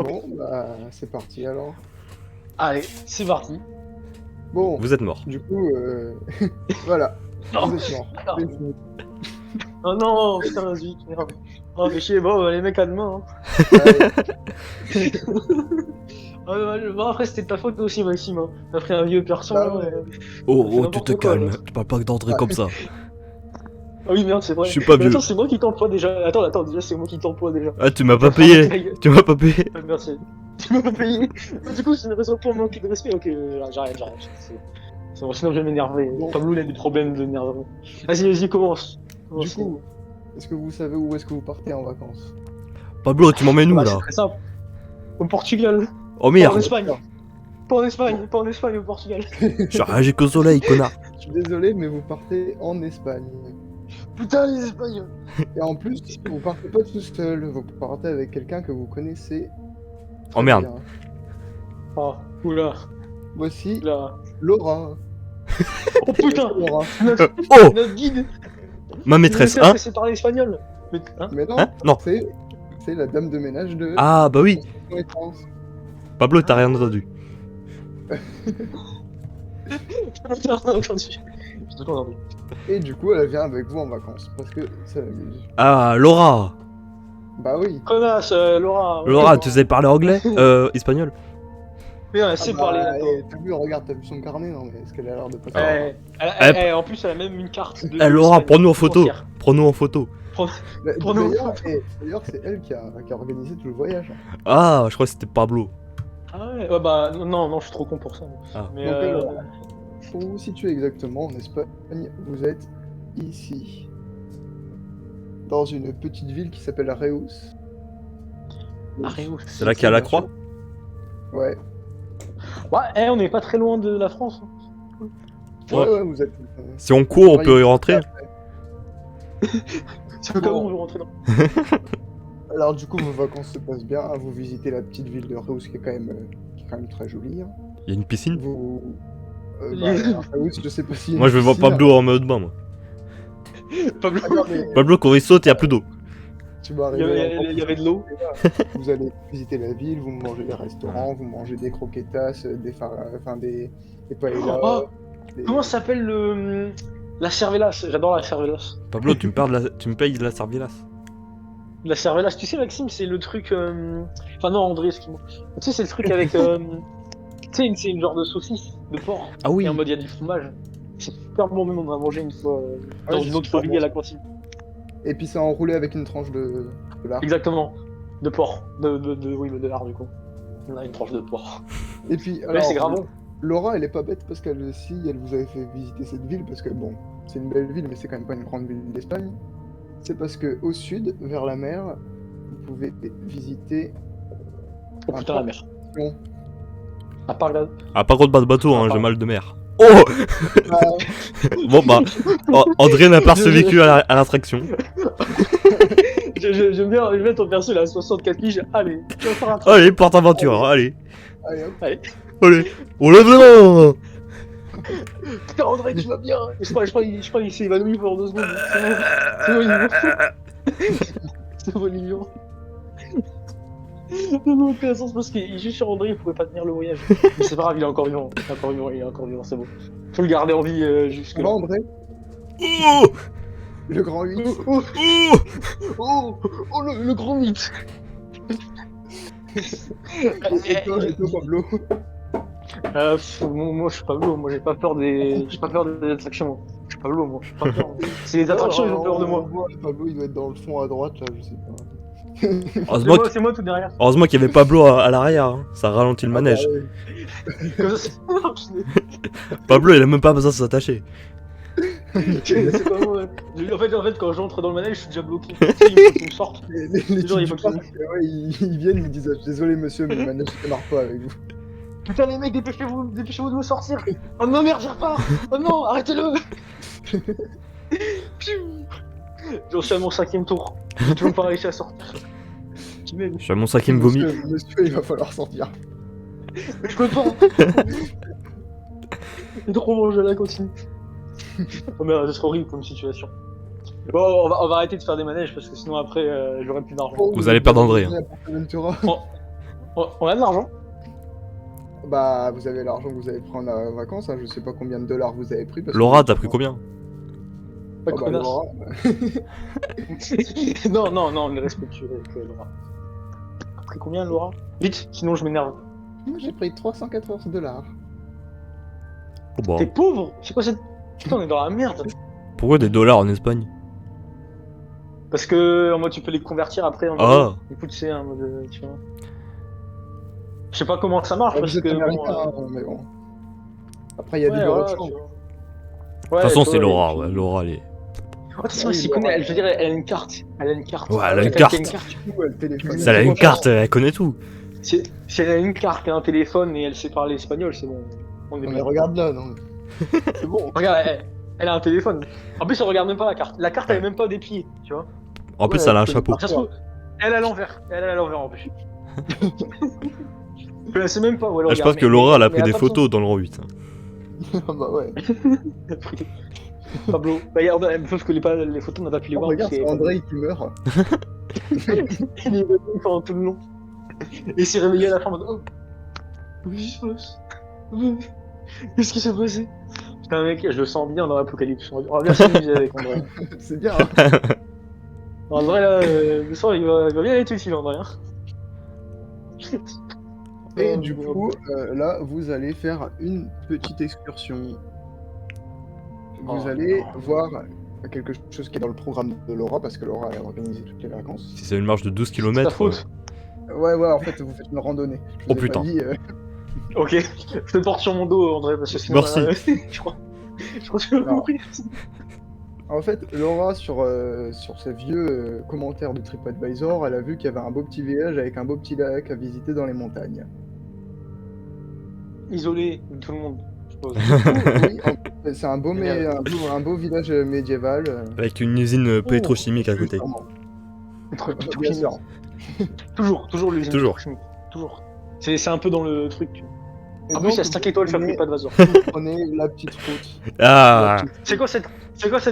Bon, bah, c'est parti alors. Allez, c'est parti. Bon, Vous êtes mort. du coup, voilà, Non, vous êtes mort. non. C'est fini. Oh non, putain, zut, merde. Oh, mais chier, bon, les mecs à demain. Allez, Bon, après, c'était de ta faute aussi, Maxime. Hein. T'as pris un vieux perso. Bah ouais. Oh, fait tu n'importe te quoi, calmes. là. Tu parles pas d'André comme ça. Ah oui, merde, c'est vrai. Je suis pas Mais vieux. attends, c'est moi qui t'emploie déjà. Attends, déjà, c'est moi qui t'emploie déjà. Ah, tu m'as pas Tu vas faire payé. ta gueule. Tu m'as pas payé. Ah, merci. Tu m'as pas payé. Du coup, c'est une raison pour manquer de respect. Ok, j'arrête. C'est bon, sinon je vais m'énerver. Bon. Pablo, il a des problèmes de nerveux. Vas-y, commence. Du coup, est-ce que vous savez où est-ce que vous partez en vacances? Pablo, tu m'emmènes où Bah, là? c'est très simple. Au Portugal. Oh Pas en merde. Espagne. Pas en Espagne, au Portugal. J'ai ragé qu'au soleil, connard. Je suis désolé, mais vous partez en Espagne. Putain, les Espagnols. Et en plus, vous partez pas tout seul, vous partez avec quelqu'un que vous connaissez. Oh très merde. bien. Oh, oula, Voici là. Laura. Oh putain, Laura. Oh, notre guide. ma maîtresse, Il hein? c'est parler espagnol. Mais, hein Mais non, Hein? Non. c'est la dame de ménage de Ah, bah oui. Constitution et France. Pablo, t'as rien entendu. Putain, entendu. J'ai tout entendu. Et du coup, elle vient avec vous en vacances parce que ça l'amuse. Ah, Laura. Bah oui. Connasse, Laura. Laura, tu sais parler anglais? Espagnol? Mais elle sait parler là. T'as vu, regarde, t'as vu son carnet? Non, mais est-ce qu'elle a l'air de pas Eh, savoir? en plus, elle a même une carte de. Eh, Laura, d'Espagne prends-nous en photo. entière. Prends-nous en photo. Bah, pour nous. D'ailleurs, c'est elle qui a organisé tout le voyage. Ah, je crois que c'était Pablo. Ah ouais, bah non, je suis trop con pour ça. Ah. Mais Donc, alors, pour vous situer exactement, en Espagne, vous êtes ici. Dans une petite ville qui s'appelle Reus. Reus. C'est là qu'il y a la croix? Ouais. Ouais, on n'est pas très loin de la France. Hein. Ouais, vous êtes. Si on court, on peut y rentrer. C'est comme on veut rentrer dans. Alors, du coup, vos vacances se passent bien. Vous visitez la petite ville de Reus qui est quand même très jolie. Hein. Il y a une piscine? Vous. Reus, je sais pas si. Moi, je vais voir Pablo en mode bain, moi. Pablo. Ah non, mais Pablo, quand il saute, il y a plus d'eau. tu vas Il arriver. y avait de l'eau. Vous allez visiter la ville, vous mangez des restaurants, vous mangez des croquetas, des paellas. Oh, des- comment ça s'appelle la cervelas? J'adore la cervelas. Pablo, tu me payes de la servillasse. La cervelas, tu sais Maxime, c'est le truc. Enfin non, André, excuse-moi. Tu sais, c'est le truc avec. Tu sais, c'est une genre de saucisse de porc. Ah oui. Et en mode il y a du fromage. C'est super bon, même on en a mangé une fois Ouais, dans c'est une autre super ville bon. à la cantine. Et puis c'est enroulé avec une tranche de lard. Exactement. De porc. Oui, mais de lard du coup. On a une tranche de porc. Et puis, Ouais, alors, c'est grave bon. Laura, elle est pas bête parce qu'elle aussi, elle vous avait fait visiter cette ville parce que bon, c'est une belle ville, mais c'est quand même pas une grande ville d'Espagne. C'est parce que au sud, vers la mer, vous pouvez visiter. Oh putain, la mer. Bon. À part la. Ah, par contre, pas de bateau, hein, Ah, j'ai mal de mer. Oh. Bon, bah. André n'a pas survécu à l'attraction. J'aime bien ton perso, il a 64 piges. Allez, tu vas faire un truc. Allez, porte aventure, allez. Allez, hop. Allez. Allez. On lève la main. Putain, André, tu vas bien. Je crois qu'il s'est évanoui pendant 2 secondes. C'est bon, il est mort. C'est bon, il est mort. Non, aucun sens parce qu'il est juste sur André, il pouvait pas tenir le voyage. Mais c'est pas grave, il est encore vivant. Il est encore vivant, c'est bon. Faut le garder en vie jusque Ça là. va, André? Oh. Le grand 8. Oh, Oh. le grand mythe. Et toi, Pablo? Moi je suis Pablo, moi j'ai pas peur des attractions. Moi. Je suis Pablo, moi, je suis pas peur. C'est les attractions qui ont peur de moi. Pablo, il doit être dans le fond à droite, là, je sais pas. Heureusement C'est moi tout derrière. qu'il y avait Pablo à l'arrière, hein. Ça ralentit le manège. Ah, ouais. Comme ça, c'est- Pablo, il a même pas besoin de s'attacher. c'est pas moi. En fait, quand j'entre dans le manège, je suis déjà bloqué. Tu sais, il faut qu'il me sorte. Les Genre, il types faut du qu'il- parc, ouais, ils viennent, ils disent désolé monsieur, mais le manège ne démarre pas avec vous. Putain, les mecs, dépêchez-vous de me sortir. Oh non, merde, j'y repars. Oh non, arrêtez-le. J'en suis à mon 5ème tour. J'ai toujours pas réussi à sortir. Tu m'aimes. Je suis à mon 5ème vomi. Monsieur, il va falloir sortir. Mais je peux pas. C'est trop bon, je la continue. Oh merde, ce serait horrible comme situation. Bon, on va arrêter de faire des manèges parce que sinon après j'aurai plus d'argent. Vous allez perdre André, hein. À Portaventura. On a de l'argent. Bah, vous avez l'argent que vous avez pris en vacances, hein, je sais pas combien de dollars vous avez pris. Parce Laura, que... t'as pris combien? Pas Oh, de bah, connasse. Laura, Non, on est respectueux avec Laura. T'as pris combien, Laura? Vite, sinon je m'énerve. moi j'ai pris 314 dollars. Oh bah. T'es pauvre? C'est quoi cette. Putain, on est dans la merde. Pourquoi des dollars en Espagne? Parce que en mode tu peux les convertir après en mode. Ah. Du coup, tu sais, en mode. Tu vois. Je sais pas comment ça marche Ah, parce vous êtes que. américain, Bon, hein, mais bon. Après, il y a ouais, du bureau de voilà, change. tu vois. De Ouais, toute façon, tu c'est vois, Laura, et puis- ouais. Laura, elle est. Oh, de toute façon, Oui, elle s'y Laura, connaît, je veux dire, elle a une carte. Elle a une carte. Ouais, elle a une Quelqu'un carte. qui a une carte. Ou le téléphone. Ça, elle a une carte, elle connaît tout. Si elle a une carte et un téléphone et elle sait parler espagnol, c'est bon. On est Non, mais bien. regarde là, non. C'est bon. Regarde, elle a un téléphone. En plus, elle regarde même pas la carte. La carte, elle est Ouais. même pas dépliée, tu vois. En plus, Ouais, elle a un c'est- chapeau. Ça se trouve, elle est à l'envers. Elle est à l'envers en plus. Elle sait même pas où elle Ah, je regarde. pense que Laura, elle a mais pris des pas photos dans le rang 8. Ah bah ouais. besoin. Pablo. Bah, regarde, sauf que les photos, on n'a pas pu les Oh, voir. regarde, parce c'est que- André qui meurt. Il est revenu pendant tout le long. Et il s'est réveillé à la fin en mode oh, qu'est-ce qui se passe Qu'est-ce qui s'est passé Putain, mec, je le sens bien dans l'Apocalypse. On va bien s'amuser avec André. C'est bien. Hein. André, là, le soir, il va bien être utile, André. Hein. Et du coup, là, vous allez faire une petite excursion. Vous Oh, allez non. voir quelque chose qui est dans le programme de Laura, parce que Laura a organisé toutes les vacances. Si c'est une marche de 12 C'est ta km. faute. Ouais, en fait, vous faites une randonnée. Je vous Oh, ai pas putain. dit, Ok, je te porte sur mon dos, André, parce que sinon. Merci. Je crois que tu vas Non. mourir. En fait, Laura, sur ses vieux commentaires de TripAdvisor, elle a vu qu'il y avait un beau petit village avec un beau petit lac à visiter dans les montagnes. Isolé de tout le monde, je suppose. Oui, c'est un beau, un beau village médiéval. Avec une usine pétrochimique à côté. Sûrement. Bien sûr. Toujours l'usine. Toujours. pétrochimique. Toujours. C'est un peu dans le truc. Tu vois. Et En plus, il y a donc, 5 étoiles sur vous le TripAdvisor. prenez la petite route. Ah, C'est quoi cette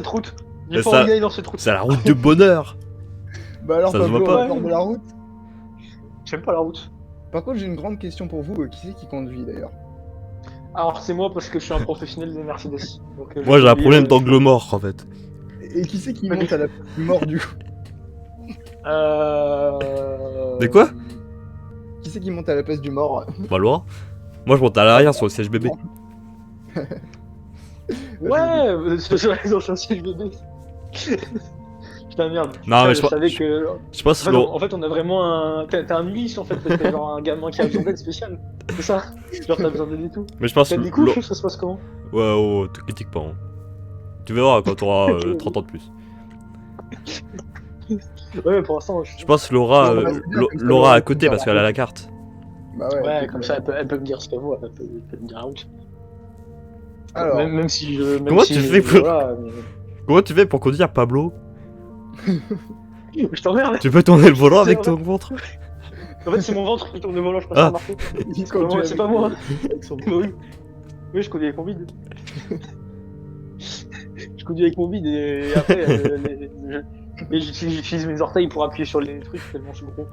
route? Mais J'ai pas ça- envie d'aller dans cette route. c'est la route de bonheur. Bah alors, Ça se Pablo, voit on pas. va faire de la route. J'aime pas la route. Par contre, j'ai une grande question pour vous. Qui c'est qui conduit d'ailleurs? Alors, c'est moi parce que je suis un professionnel des Mercedes. Donc, Moi, j'ai un problème d'angle. d'angle mort en fait. Et qui c'est qui monte à la place du mort du coup? De quoi? Qui c'est qui monte à la place du mort? Bah, Laura. Moi, je monte à l'arrière sur le siège bébé. Ouais, c'est dans un siège bébé. Putain, merde. Non, mais je je savais pense- que. Je pense que En fait, on a vraiment un. T'as un Ulysse en fait, parce que t'as genre un gamin qui a besoin d'aide spéciale. C'est ça? Genre, t'as besoin d'aide et tout. Mais je pense T'as que des couches ou ça se passe comment? Ouais, oh, te critique pas. Hein. Tu verras quand t'auras 30 ans de plus. Ouais, pour l'instant, Je pense que Laura, Ouais, bah, c'est bien, comme ça, Laura Laura à côté peut parce faire qu'elle a la la carte. Bah Ouais, comme ça, elle peut me dire ce qu'elle voit, elle peut me dire la route. Alors, Même si je. Même Comment si tu je- fais pour- voilà, mais- Comment tu fais pour conduire Pablo? Je t'emmerde. Tu peux tourner le volant avec ton ventre? En fait, c'est mon ventre qui tourne le volant, je pense Ah. que ça marche. il C'est conduit pas avec- moi. avec son- Bah oui. Oui, je conduis avec mon bide. Je conduis avec mon bide et après, et j'utilise mes orteils pour appuyer sur les trucs tellement je suis gros.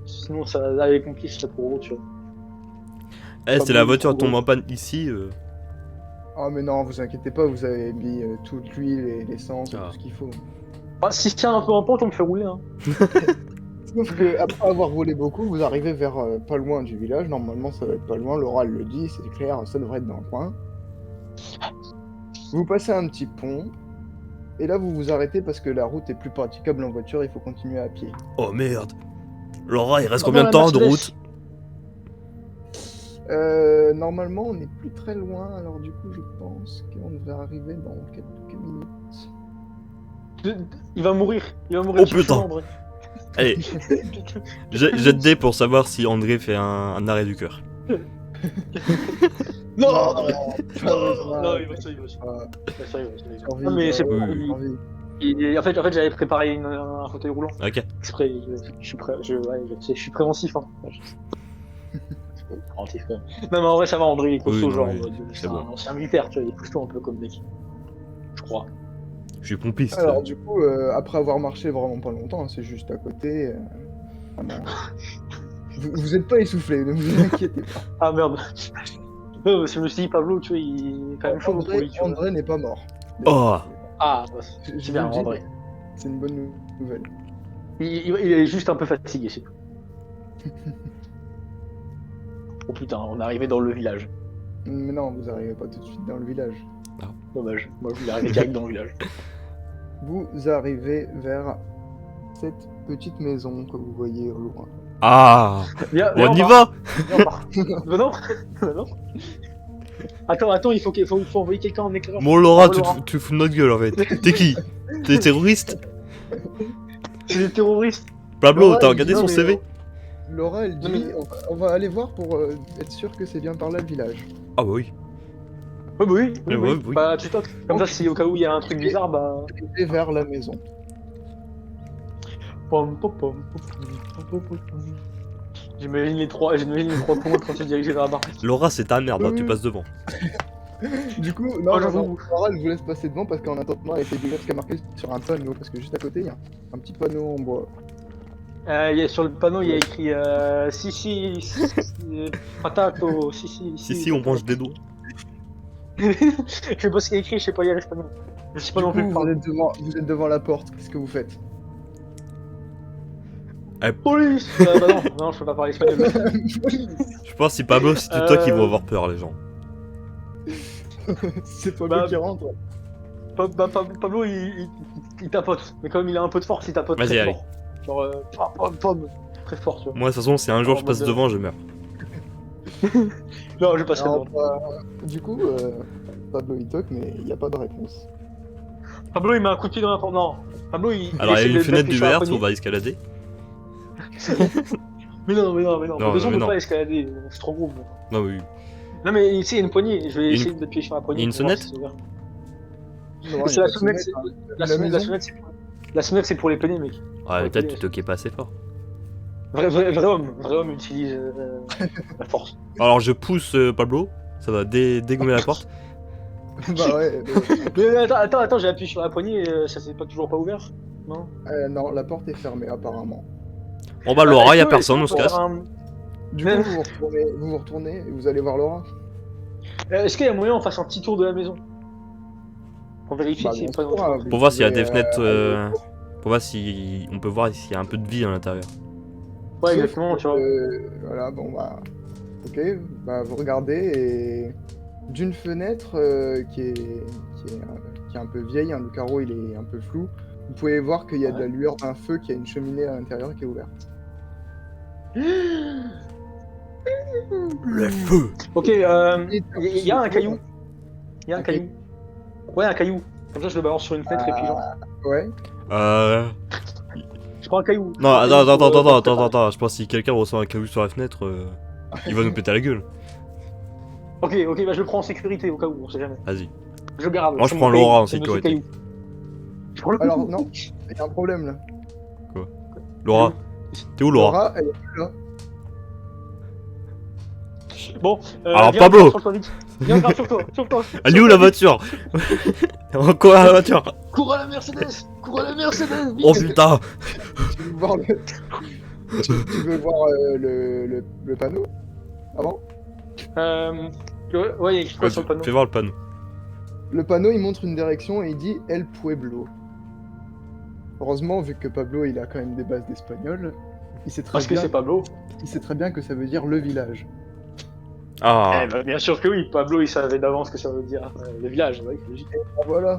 Sinon, ça, avec mon pied, c'est trop gros, tu vois. Eh, si la voiture trop tombe en panne ici, Oh mais non, vous inquiétez pas, vous avez mis toute l'huile et l'essence et Ah. tout ce qu'il faut. Ah, si je tiens un peu en pente, on me fait rouler. Hein. Sauf que après avoir roulé beaucoup, vous arrivez vers pas loin du village. Normalement, ça va être pas loin. Laura elle le dit, c'est clair, ça devrait être dans le coin. Vous passez un petit pont. Et là, vous vous arrêtez parce que la route est plus praticable en voiture. Il faut continuer à pied. oh merde. Laura, il reste Ah, combien de dans la temps de Mercedes. route? Normalement, on n'est plus très loin. Alors du coup, je pense qu'on devrait arriver dans quelques minutes. Il va mourir. Il va mourir. Oh, sur le putain. chemin, André. Allez, jette dé pour savoir si André fait un arrêt du cœur. Non, non, non, il va ça, il va ça. Ah, Il va ça, il va ça. survie, Non, mais c'est Oui, pas oui. survie. En fait, j'avais préparé un fauteuil roulant. Ok. Exprès, je suis prêt, je suis préventif. Hein. Préventif, quand même. Non, mais en vrai, ça va, André, il est costaud, Oui, genre, oui, c'est c'est un bon. ancien militaire, tu vois, il est costaud un peu comme mec. Je crois. Je suis pompiste. Alors du coup, après avoir marché vraiment pas longtemps, hein, c'est juste à côté. Vraiment, Vous êtes pas essoufflé, ne vous inquiétez pas. Ah merde. Non, parce que je me suis dit, Pablo, tu vois, il est quand même chaud pour lui, tu vois. André n'est pas mort. Oh. Ah, bah, Je c'est bien, vous le dis, en vrai. c'est une bonne nouvelle. Il est juste un peu fatigué, c'est tout. Oh putain, on est arrivé dans le village. Mais non, vous arrivez pas tout de suite dans le village. Dommage, moi je voulais arriver direct dans le village. Vous arrivez vers cette petite maison que vous voyez au loin. Ah. Viens, On y part. va. Viens, on part. Non, non. Attends, il faut envoyer quelqu'un en éclaireur. Bon, Laura, Bravo, Laura. tu te fous de notre gueule en fait. T'es qui? T'es terroriste? C'est des terroristes. Pablo, Laura, t'as elle regardé dit, son non, CV? Laura, elle dit, Non, mais- on va aller voir pour être sûr que c'est bien par là le village. Ah bah oui. Oui, bah oui, Ouais, oui. oui. Bah tu toques. Comme ça, si au cas où il y a un truc bizarre, bah. Et vers la maison. Pom, pom, pom, pom, pom, pom, pom. J'imagine les trois points quand tu diriges vers la barre. Laura, c'est ta merde, hein, tu passes devant. Du coup, Oh, non, j'avoue. Laura, elle vous laisse passer devant parce qu'en attendant, elle essaie de lire ce qui est marqué sur un panneau. Parce que juste à côté, il y a un petit panneau en bois. Sur le panneau, il y a écrit si, patato, Si, on mange des doigts. Je sais pas ce qu'il y a écrit, je sais pas lire l'espagnol. Je sais pas Du non coup, plus parler. vous êtes devant la porte. Qu'est-ce que vous faites? Police bah non, je peux pas parler espagnol. Je pense que si Pablo, c'était toi qui vont avoir peur, les gens. C'est pas Bah, lui qui rentre. Pablo, il tapote. Mais comme il a un peu de force, il tapote Vas-y, très allez. fort. Genre, pom, très fort, tu vois. Moi, de toute façon, si un jour je passe devant, je meurs. Non, je passerai Alors, devant. du coup, Pablo il toque, mais il n'y a pas de réponse. Pablo, il met un coup de pied dans la porte. Non, Pablo, Alors, il y essaie a une de fenêtre d'appuyer sur la d'ouverte, poignée. on va escalader. Mais non. Non, Pablo, on mais peut non. pas escalader, c'est trop gros. Non, oui. Non, mais ici, il y a une poignée. Je vais Une- essayer d'appuyer sur la poignée. il y a une pour voir sonnette si c'est ouvert. Non, C'est il y a la pas de sonnette, sonnette, hein. La maison. sonnette, c'est pour les peiner, mec. Ouais, Ouais, peut-être oui. tu toquais pas assez fort. Vrai homme utilise la force. Alors, je pousse Pablo, ça va dégommer la porte. Bah ouais. Mais attends, j'ai appuyé sur la poignée et ça s'est toujours pas ouvert. Non. Non, la porte est fermée apparemment. Bon, bah, Laura, y a Est-ce que- personne, on est-ce se qu'on peut casse. faire un- Du Mais- coup, vous retournez et vous allez voir Laura. Est-ce qu'il y a moyen qu'on fasse un petit tour de la maison pour vérifier Bah, s'il n'y bien a pas sûr, d'entrée. vous Pour voir s'il y a pouvez, des fenêtres. Pour voir si on peut voir s'il y a un peu de vie à l'intérieur. Ouais, sauf exactement, que, tu vois. Voilà, bon bah. Ok, bah vous regardez et d'une fenêtre qui est un peu vieille, hein, le carreau il est un peu flou. Vous pouvez voir qu'il y a de la lueur d'un feu, qu'il y a une cheminée à l'intérieur qui est ouverte. Le feu. Ok, il y a un caillou. Il y a un Ok. caillou. Ouais, un caillou. Comme ça, je le balance sur une fenêtre et puis genre. Ouais. Je prends un caillou. Non, Un caillou pour, attends. Je pense que si quelqu'un reçoit un caillou sur la fenêtre, il va nous péter la gueule. Ok, bah je le prends en sécurité au cas où, on sait jamais. Vas-y. Je le garde. Moi, je c'est prends mon caillou, Laura en c'est monsieur sécurité. caillou. Je prends le Alors caillou. non, il y a un problème là. Laura, t'es où Laura? Laura, elle est plus là. Bon, Alors, viens, Pablo. sur toi vite. Viens, grimpe sur toi. Elle est où la voiture? Encore à la voiture. Cours à la Mercedes, vite. Oh putain. Tu veux voir tu veux voir le panneau avant? Ouais, il y a écrit quoi sur le panneau? Fais voir le panneau. Le panneau il montre une direction et il dit El Pueblo. Heureusement, vu que Pablo il a quand même des bases d'espagnol, il sait Parce que c'est Pablo. très bien que ça veut dire le village. Ah. Eh ben, bien sûr que oui, Pablo il savait d'avance ce que ça veut dire. Le village, ouais, c'est logique. Ah, voilà.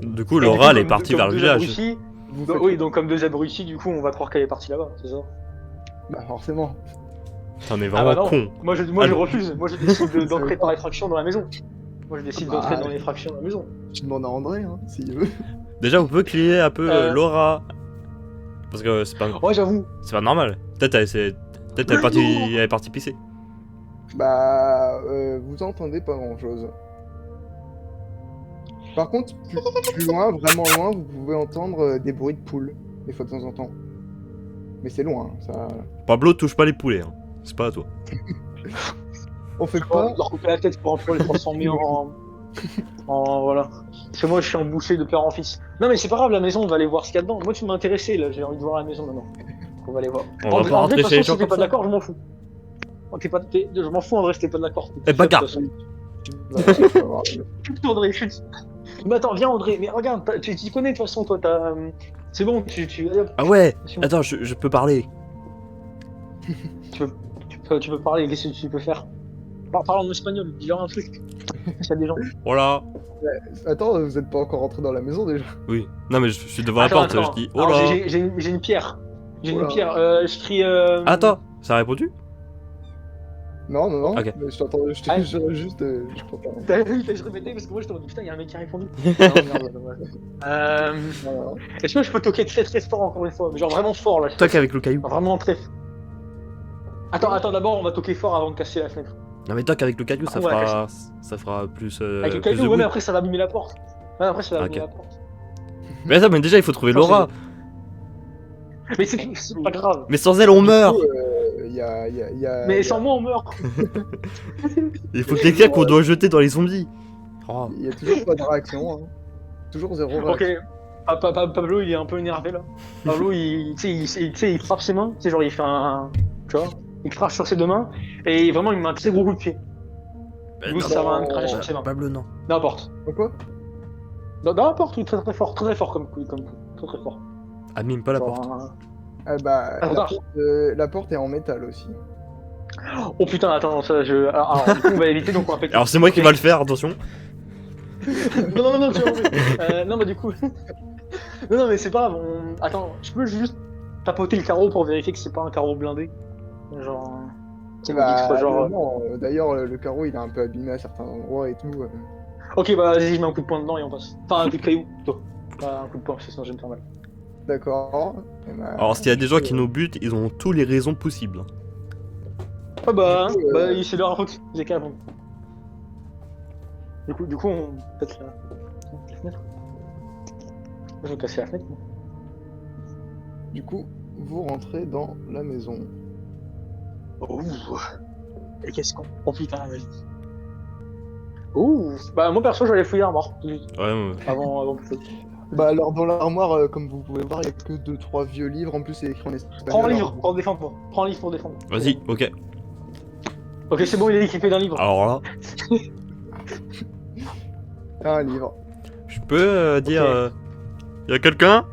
Du coup, Laura, elle est partie Comme vers le deux village. abrutis, Vous donc, faites- oui, donc comme deux abrutis, du coup on va croire qu'elle est partie là-bas, c'est ça? Bah forcément. T'en es Ah vraiment bah non. con. Moi je Ah, refuse, moi je décide Ça d'entrer veut par effraction dans la maison. Moi je décide Bah, d'entrer dans l'effraction dans la maison. Je demande à André, hein, s'il veut. Déjà, vous pouvez crier un peu Laura. Parce que c'est Ouais, j'avoue. normal. Peut-être elle est partie pisser. Bah, vous entendez pas grand-chose. Par contre, plus loin, vraiment loin, vous pouvez entendre des bruits de poules, des fois de temps en temps. Mais c'est loin, hein, ça... Pablo, touche pas les poulets. Hein. C'est pas à toi. On fait On va pas... leur couper la tête pour les transformer en voilà. Parce que moi je suis un boucher de père en fils. Non mais c'est pas grave, la maison, on va aller voir ce qu'il y a dedans. Moi tu m'as intéressé là, j'ai envie de voir la maison maintenant. On va aller voir. On va pas André, de rentrer toute chez les façon, gens si t'es comme pas ça. d'accord, je m'en fous. Je m'en fous, André, si t'es pas d'accord. Eh, bagarre. Tu vas voir. Chute, André, chute. Mais attends, viens, André. Mais regarde, tu t'y connais de toute façon, toi, t'as. C'est bon, allez, hop, Ah ouais. c'est bon. Attends, je peux parler. Tu peux parler, qu'est-ce que tu peux faire? Parle en espagnol, dis-leur un truc. S'il y a des gens. Voilà. Attends, vous êtes pas encore rentré dans la maison déjà? Oui. Non, mais je suis devant la Attends, porte, attends. je dis. Oh Alors, là. j'ai une pierre. J'ai une Oula. pierre. Je crie. Attends, ça a répondu? Non, non, non. Ok. Mais je t'entends, je Ah. t'ai juste. Je crois pas. T'as vu, je répétais parce que moi je t'aurais dit putain, y'a un mec qui a répondu. Non, merde, ouais. Voilà. Est-ce que je peux toquer très très fort encore une fois? Mais genre vraiment fort là. Toi qu'avec le caillou. Vraiment très fort. Attends, d'abord on va toquer fort avant de casser la fenêtre. Non, mais toi qu'avec le caillou, ça Ah, ouais, fera plus. Avec le plus de caillou, ouais, bruit. mais après ça va abîmer la porte. Ouais, après ça va abîmer Ok. la porte. Mais attends, mais déjà il faut trouver Non, Laura. Mais c'est pas grave. Mais sans elle, on meurt. Y a, Mais sans moi on meurt. Il faut quelqu'un qu'on doit jeter dans les zombies. Oh. y a toujours pas de réaction. Hein. Toujours zéro réaction. Ok. Pablo il est un peu énervé là. Pablo il frappe ses mains. Tu sais, genre il fait un. Tu vois? Il crache sur ses deux mains. Et vraiment il met un très gros coup de pied. Mais Du coup non, ça va me cracher sur ses mains. Pablo, non. Dans la porte. Pourquoi? Dans la porte, oui, très très fort. Très très fort comme coup. Très très fort. Abîme pas la Genre, porte. Ah bah, Ah, retard. la porte est en métal aussi. Oh putain, attends, ça je. Alors, du coup, on va éviter donc on va péter. Alors c'est moi qui va le faire, attention. Non, tu vois. Non, bah du coup. non, mais c'est pas grave. Attends, je peux juste tapoter le carreau pour vérifier que c'est pas un carreau blindé. Genre. Tu sais, Bah, genre. non, d'ailleurs, le carreau il est un peu abîmé à certains endroits et tout. Ok, bah vas-y, je mets un coup de poing dedans et on passe. Enfin, un coup de caillou, plutôt. Pas un coup de poing, sinon je vais me faire mal. D'accord. Et bah, Alors s'il y a des gens qui nous butent, ils ont tous les raisons possibles. Ah bah, Du coup, c'est leur faute, j'ai qu'à répondre. Du coup, on pète la fenêtre. Je vais casser la fenêtre. moi. Du coup, vous rentrez dans la maison. Oh. Et qu'est-ce qu'on. Oh putain, vas-y. Ouh. Bah, moi perso, j'allais fouiller l'armoire. Tout de suite, Ouais, avant plus tôt. Bah alors dans l'armoire, comme vous pouvez voir, il y a que 2-3 vieux livres. En plus, c'est écrit en espagnol. Prends un livre alors- pour défendre. Prends un livre pour défendre. vas-y, ok. Ok, c'est bon, il est équipé d'un livre. Alors là, Ah, un livre. je peux dire. Ok. Y a quelqu'un?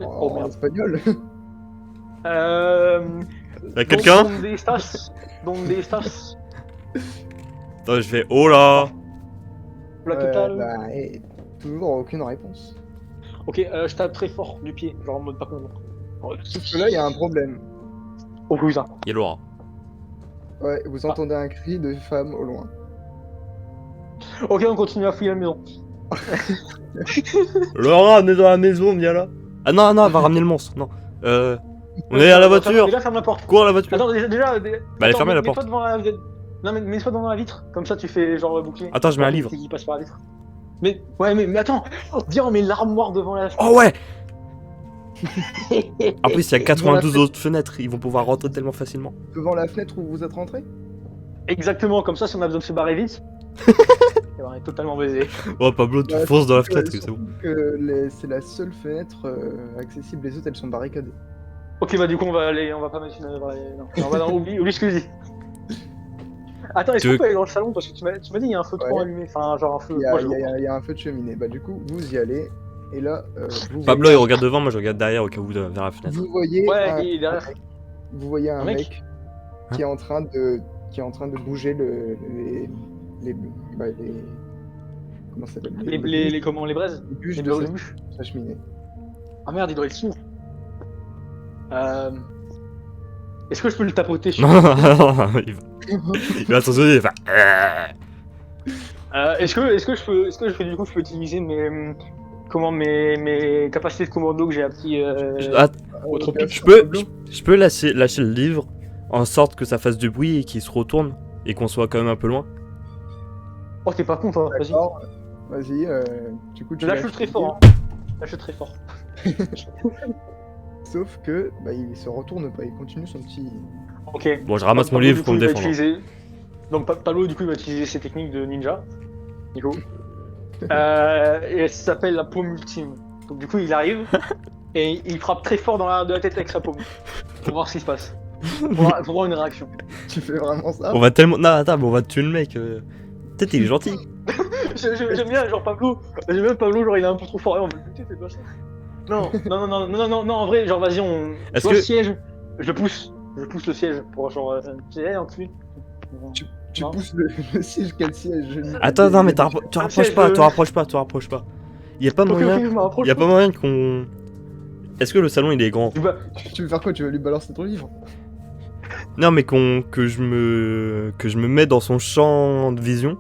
Oh En merde. espagnol. Y a quelqu'un? Donde estás? Attends, je fais oh là. La totale. Bah, et toujours aucune réponse. Ok, je tape très fort du pied, genre en mode pas con. Sauf que là, il y a un problème. Oh putain. Y'a Laura. Ouais, vous entendez un cri de femme au loin. Ok, on continue à fouiller la maison. Laura, on est dans la maison, viens là. Ah non, non, elle va ramener le monstre. Non. On est à la voiture. Déjà, ferme la porte. Cours à la voiture. Attends, déjà. Bah, elle est fermée la porte. Mets-toi devant la. Non, mais mets-toi devant la vitre. Comme ça, tu fais genre bouclier. Attends, je mets un livre. Qui passe par la vitre. Mais ouais, mais attends. Viens, on met l'armoire devant la. Oh ouais. En plus, il y a Devant la 92 fenêtre. autres fenêtres. Ils vont pouvoir rentrer tellement facilement. Devant la fenêtre où vous êtes rentré. Exactement, comme ça, si on a besoin de se barrer vite. Et ben, on est totalement baisé. Oh, Pablo, tu Ouais, fonces dans la surtout fenêtre, c'est bon. C'est la seule fenêtre accessible. Les autres, elles sont barricadées. Ok, bah du coup, on va pas mettre une. Non, oublie ce que je dis. Attends, est-ce Tu qu'on veux- peut aller dans le salon? Parce que tu m'as dit, il y a un feu de camp Ouais. allumé. Enfin, genre un feu. Il y a, Moi, il y a- il y a un feu de cheminée. Bah, du coup, vous y allez. Et là, vous Pablo, voyez, il regarde devant, moi je regarde derrière au cas où vers la fenêtre. vous voyez Ouais, un, il est derrière. vous voyez un Un mec mec qui est en train de bouger les comment ça s'appelle Les braises? les bûches Les de bûches? sa cheminée. Ah merde, il doit être sourd. Est-ce que je peux le tapoter? Non, non, non, il va s'en sonner, il va faire. Est-ce que je peux du coup je peux utiliser mes capacités de commando que j'ai appris Autre Bien pitch, sûr, Je Pablo. peux lâcher le livre en sorte que ça fasse du bruit et qu'il se retourne et qu'on soit quand même un peu loin. Oh t'es pas con toi, vas-y. D'accord. Vas-y, du coup, tu Lâche-le lâches très le fort. Lâche-le très fort. Sauf que bah, il se retourne pas, il continue son petit. Ok. Bon, je ramasse mon Pablo, livre du pour coup, me il va défendre. utiliser- Donc Pablo du coup il va utiliser ses techniques de ninja. Du coup. Et ça s'appelle la paume ultime. Donc du coup il arrive. et il frappe très fort de la tête avec sa paume. Pour voir ce qui se passe. Pour voir une réaction. Tu fais vraiment ça? On va tellement. Non, attends, mais on va tuer le mec. Peut-être il est gentil. J'aime bien, genre Pablo. J'aime bien Pablo, genre il est un peu trop fort. Et on va le buter, c'est pas ça. Non, en vrai, genre vas-y, on. Est-ce Tu vois que- le siège? Je le pousse. Je pousse le siège pour genre. Tu sais, enculé. Tu Non. pousses le siège, quel siège? Attends, non, mais tu Un rapproches siège pas, de- tu rapproches pas, tu rapproches pas. Y a pas Ok, ok, moyen. je me rapproche. Y a pas moyen qu'on. Est-ce que le salon il est grand? Tu vas- Tu veux faire quoi? Tu veux lui balancer ton livre? Non, mais que je me mets dans son champ de vision.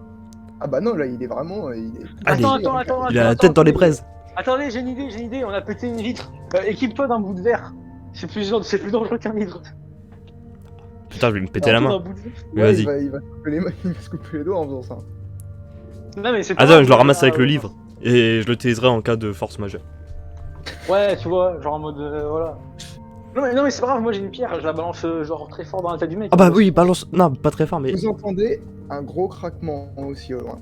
Ah bah non, là il est vraiment. Il est... Allez. Attends. Il a la tête dans les braises. Attendez, j'ai une idée, on a pété une vitre. Équipe-toi d'un bout de verre. C'est plus dangereux qu'un livre. Putain, je vais me péter la Équipe-toi main. d'un bout de verre. Mais Ouais, vas-y. il va se couper les mains, il va se couper les doigts en faisant ça. Non, mais c'est pas Attends, grave, je le ramasse là, avec le livre. Et je l'utiliserai en cas de force majeure. Ouais, tu vois, genre en mode voilà. Non mais c'est pas grave, moi j'ai une pierre, je la balance genre très fort dans la tête du mec. Ah bah oui, balance. Non, pas très fort, mais. Vous entendez un gros craquement aussi au loin.